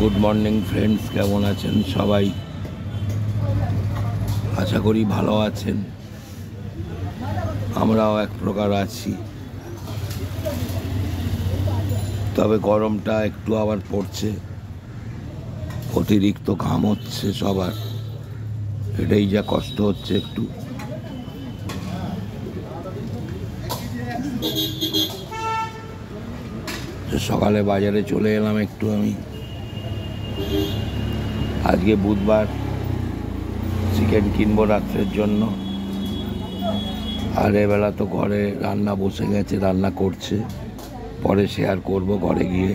Good morning friends, কেমন আছেন সবাই? আশা করি ভালো আছেন। আমরাও এক প্রকার আছি, তবে গরমটা একটু আবার পড়ছে, অতিরিক্ত ঘাম হচ্ছে সবার, এটাই যা কষ্ট হচ্ছে একটু। সকালে বাজারে চলে এলাম একটু আমি, আজকে বুধবার, চিকেন কিনবো রাত্রের জন্য। আর এবেলা তো ঘরে রান্না বসে গেছে, রান্না করছে, পরে শেয়ার করব ঘরে গিয়ে।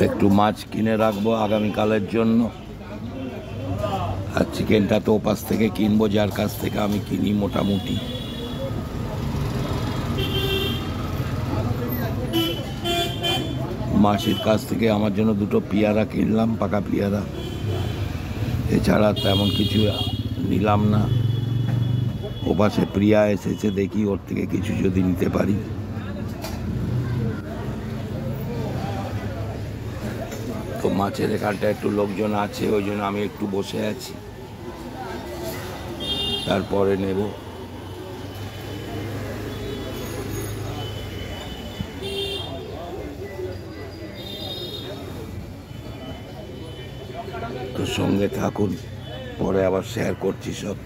একটু মাছ কিনে রাখবো আগামীকালের জন্য। আর চিকেনটা তো ওপাশ থেকে কিনবো, যার কাছ থেকে আমি কিনি মোটামুটি। মাসির কাছ থেকে আমার জন্য দুটো পেয়ারা কিনলাম, পাকা পেয়ারা, এছাড়া তেমন কিছু নিলাম না। ওপাশে প্রিয়া এসেছে, দেখি ওর থেকে কিছু যদি নিতে পারি। তো মাছের এখানটা একটু লোকজন আছে, ওই জন্য আমি একটু বসে আছি, তারপরে নেব। তো সঙ্গে থাকুন, পরে আবার শেয়ার করছি সব।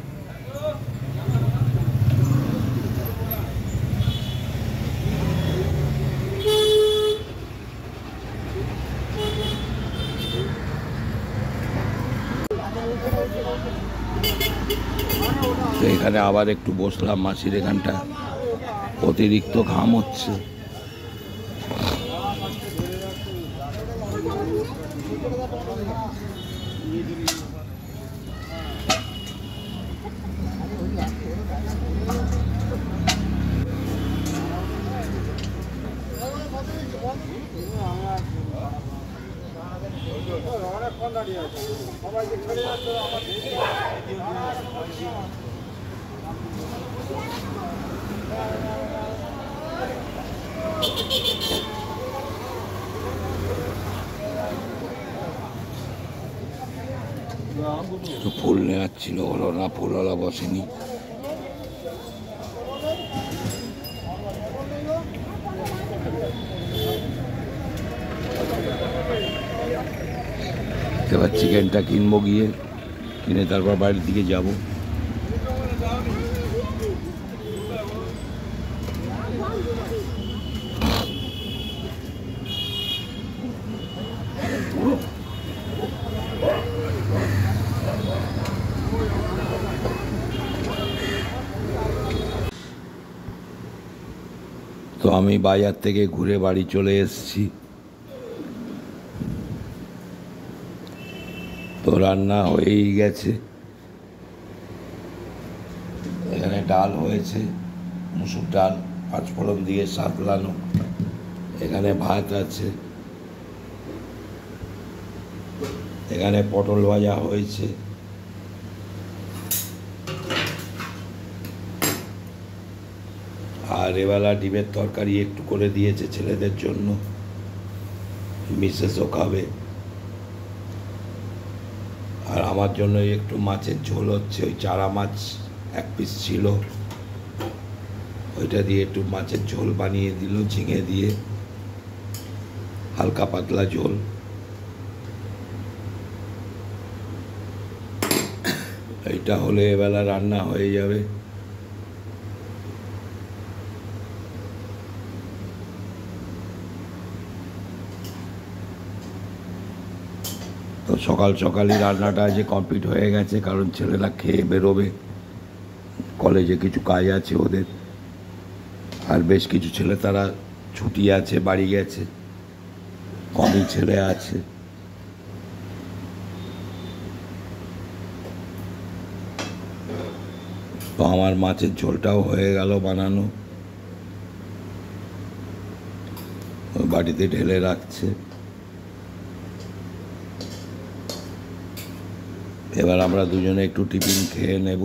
তো এখানে আবার একটু বসলাম মাসির এখানটা, অতিরিক্ত ঘাম হচ্ছে। ফুল নেওয়ার ছিল, হলো না, ফুলওয়ালা বসেনি। এবার চিকেনটা কিনবো, গিয়ে কিনে তারপর বাড়ির দিকে যাব। তো আমি বাজার থেকে ঘুরে বাড়ি চলে এসেছি। তো রান্না হয়েই গেছে, এখানে ডাল হয়েছে, মুসুর ডাল, পাঁচফোড়ন দিয়ে সাতলানো। এখানে ভাত আছে, এখানে পটল ভাজা হয়েছে, আর এবেলা ডিমের তরকারি একটু করে দিয়েছে ছেলেদের জন্য, মিসেসও খাবে। আর আমার জন্য একটু মাছের ঝোল হচ্ছে, ওই চারা মাছ এক পিস ছিল, ওইটা দিয়ে একটু মাছের ঝোল বানিয়ে দিল, ঝিঙে দিয়ে, হালকা পাতলা ঝোল। এইটা হলে এবেলা রান্না হয়ে যাবে। তো সকাল সকালই রান্নাটা আজ কমপ্লিট হয়ে গেছে, কারণ ছেলেরা খেয়ে বেরোবে, কলেজে কিছু কাজ আছে ওদের। আর বেশ কিছু ছেলে তারা ছুটি আছে, বাড়ি গেছে, কমই ছেলে আছে। তো আমার মাছের ঝোলটাও হয়ে গেল বানানো, বাড়িতে ঢেলে রাখছে। এবার আমরা দুজনে একটু টিফিন খেয়ে নেব।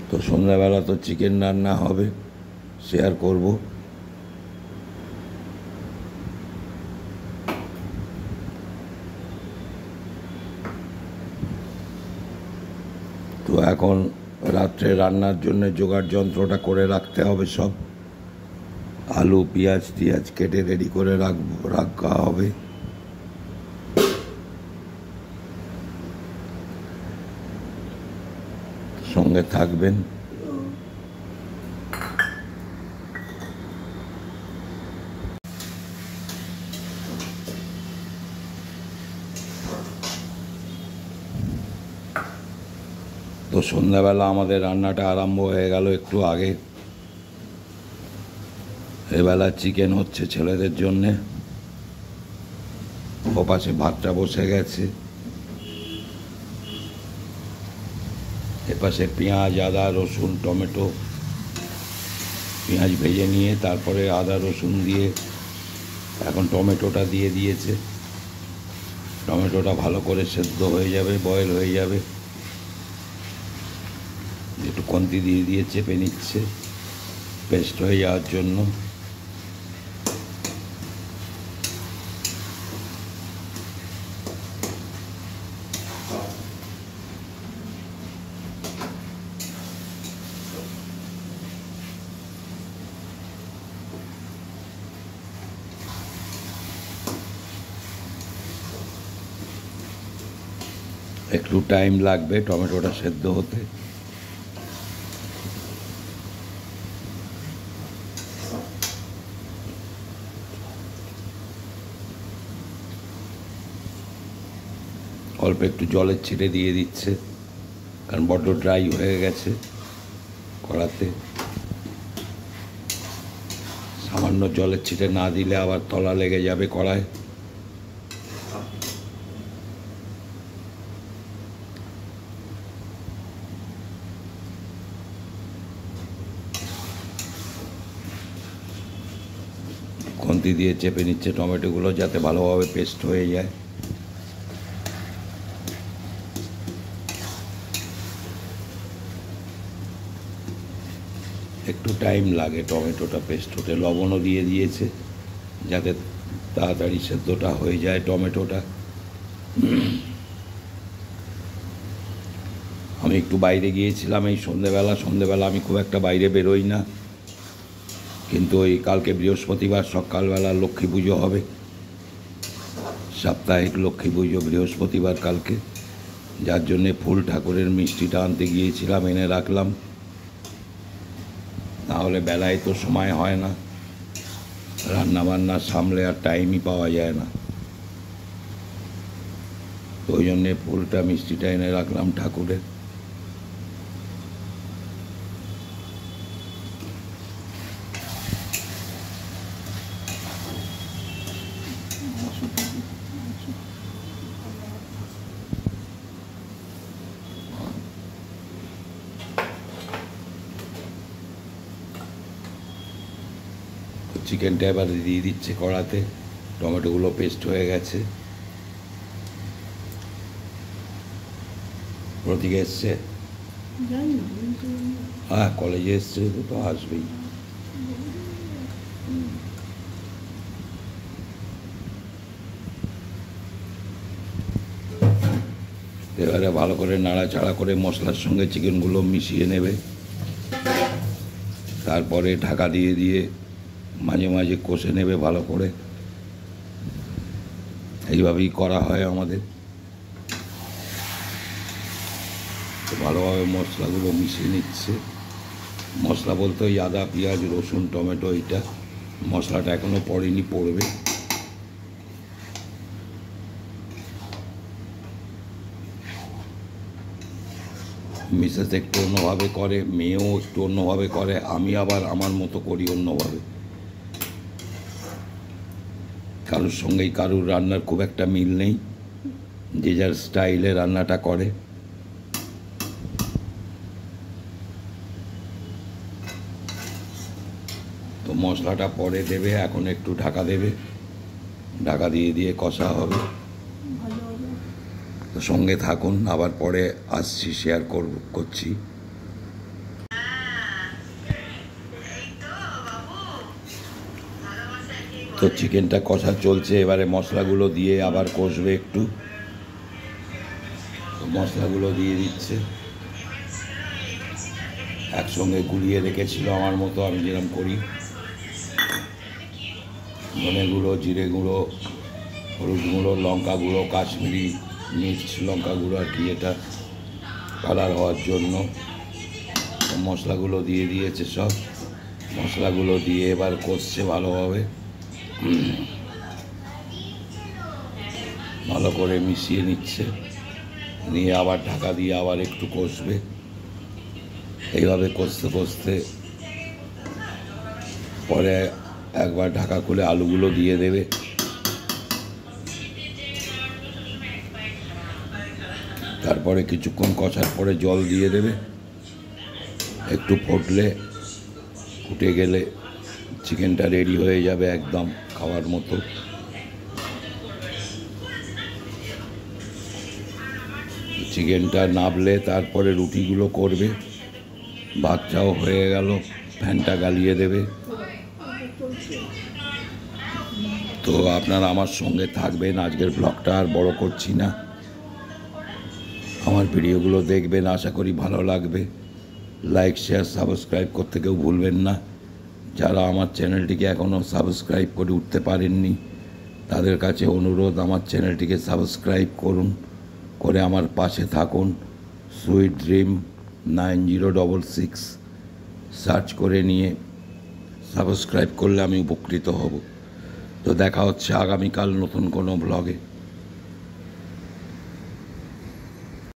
তো সন্ধ্যাবেলা তো চিকেন রান্না হবে, শেয়ার করব। তো এখন রাত্রে রান্নার জন্য জোগাড় যন্ত্রটা করে রাখতে হবে। সব আলু পেঁয়াজ টিয়াজ কেটে রেডি করে রাখা হবে। সঙ্গে থাকবেন। তো সন্ধ্যাবেলা আমাদের রান্নাটা আরম্ভ হয়ে গেল একটু আগে। এবেলা চিকেন হচ্ছে ছেলেদের জন্যে। ওপাশে ভাতটা বসে গেছে, এপাশে পেঁয়াজ আদা রসুন টমেটো, পেঁয়াজ ভেজে নিয়ে তারপরে আদা রসুন দিয়ে এখন টমেটোটা দিয়ে দিয়েছে। টমেটোটা ভালো করে সেদ্ধ হয়ে যাবে, বয়েল হয়ে যাবে। একটু কন্তি দিয়ে দিয়ে চেপে নিচ্ছে পেস্ট হয়ে যাওয়ার জন্য। একটু টাইম লাগবে টমেটোটা সেদ্ধ হতে। অল্প একটু জলের ছিটে দিয়ে দিচ্ছে, কারণ বড্ড ড্রাই হয়ে গেছে কড়াতে। সামান্য জলের ছিটে না দিলে আবার তলা লেগে যাবে কড়ায়। খুন্তি দিয়ে চেপে নিচ্ছে টমেটোগুলো যাতে ভালোভাবে পেস্ট হয়ে যায়। একটু টাইম লাগে টমেটোটা পেস্ট হতে। লবণও দিয়ে দিয়েছে যাতে তাড়াতাড়ি সেদ্ধটা হয়ে যায় টমেটোটা। আমি একটু বাইরে গিয়েছিলাম এই সন্ধেবেলা আমি খুব একটা বাইরে বেরোই না, কিন্তু ওই কালকে বৃহস্পতিবার সকালবেলা লক্ষ্মী পুজো হবে, সাপ্তাহিক লক্ষ্মী পুজো বৃহস্পতিবার কালকে, যার জন্যে ফুল ঠাকুরের মিষ্টিটা আনতে গিয়েছিলাম, এনে রাখলাম। নাহলে বেলায় তো সময় হয় না, রান্নাবান্না সামলে আর টাইমই পাওয়া যায় না। তো ওই জন্যে ফুলটা মিষ্টিটা এনে রাখলাম ঠাকুরের। চিকেনটা এবার দিয়ে দিচ্ছে কড়াতে। টমেটোগুলো পেস্ট হয়ে গেছে। প্রতীক এসছে, হ্যাঁ কলেজে এসছে, তো আসবেই। এবারে ভালো করে নাড়াচাড়া করে মশলার সঙ্গে চিকেনগুলো মিশিয়ে নেবে। তারপরে ঢাকা দিয়ে দিয়ে মাঝে মাঝে কষে নেবে ভালো করে। এইভাবেই করা হয় আমাদের। ভালোভাবে মশলাগুলো মিশিয়ে নিচ্ছে। মশলা বলতে ওই আদা পেঁয়াজ রসুন টমেটো, এইটা মশলাটা এখনও পড়েনি, পড়বে। মিসেস একটু অন্যভাবে করে, মেয়েও একটু অন্যভাবে করে, আমি আবার আমার মতো করি অন্যভাবে। কারোর সঙ্গেই কারুর রান্নার খুব একটা মিল নেই, যে যার স্টাইলে রান্নাটা করে। তো মশলাটা পরে দেবে, এখন একটু ঢাকা দেবে, ঢাকা দিয়ে দিয়ে কষা হবে। তো সঙ্গে থাকুন, আবার পরে আসছি, শেয়ার করছি। তো চিকেনটা কষা চলছে, এবারে মশলাগুলো দিয়ে আবার কষবে একটু। তো মশলাগুলো দিয়ে দিচ্ছে, একসঙ্গে গুলিয়ে রেখেছিল আমার মতো, আমি যেরকম করি। ধনে গুঁড়ো, জিরে গুঁড়ো, হলুদ গুঁড়ো, লঙ্কা গুঁড়ো, কাশ্মীরি মির্চ লঙ্কা গুঁড়ো আর কি, এটা কালার হওয়ার জন্য। মশলাগুলো দিয়ে দিয়েছে সব, মশলাগুলো দিয়ে এবার কষছে ভালোভাবে, ভালো করে মিশিয়ে নিচ্ছে, নিয়ে আবার ঢাকা দিয়ে আবার একটু কষবে। এইভাবে কষতে কষতে পরে একবার ঢাকা খুলে আলুগুলো দিয়ে দেবে। তারপরে কিছুক্ষণ কষার পরে জল দিয়ে দেবে, একটু ফুটে গেলে চিকেনটা রেডি হয়ে যাবে একদম খাওয়ার মতো। চিকেনটা নাবলে তারপরে রুটিগুলো করবে, ভাতটাও হয়ে গেল, ফ্যানটা গালিয়ে দেবে। তো আপনারা আমার সঙ্গে থাকবেন, আজকের ব্লগটা আর বড় করছি না, আমার ভিডিওগুলো দেখবেন, আশা করি ভালো লাগবে। লাইক, শেয়ার, সাবস্ক্রাইব করতে কেউ ভুলবেন না। যারা আমার চ্যানেলটিকে এখনও সাবস্ক্রাইব করে উঠতে পারেননি, তাদের কাছে অনুরোধ, আমার চ্যানেলটিকে সাবস্ক্রাইব করুন, করে আমার পাশে থাকুন। সুইট ড্রিম 9066 সার্চ করে নিয়ে সাবস্ক্রাইব করলে আমি উপকৃত হব। তো দেখা হচ্ছে আগামীকাল নতুন কোনো ব্লগে।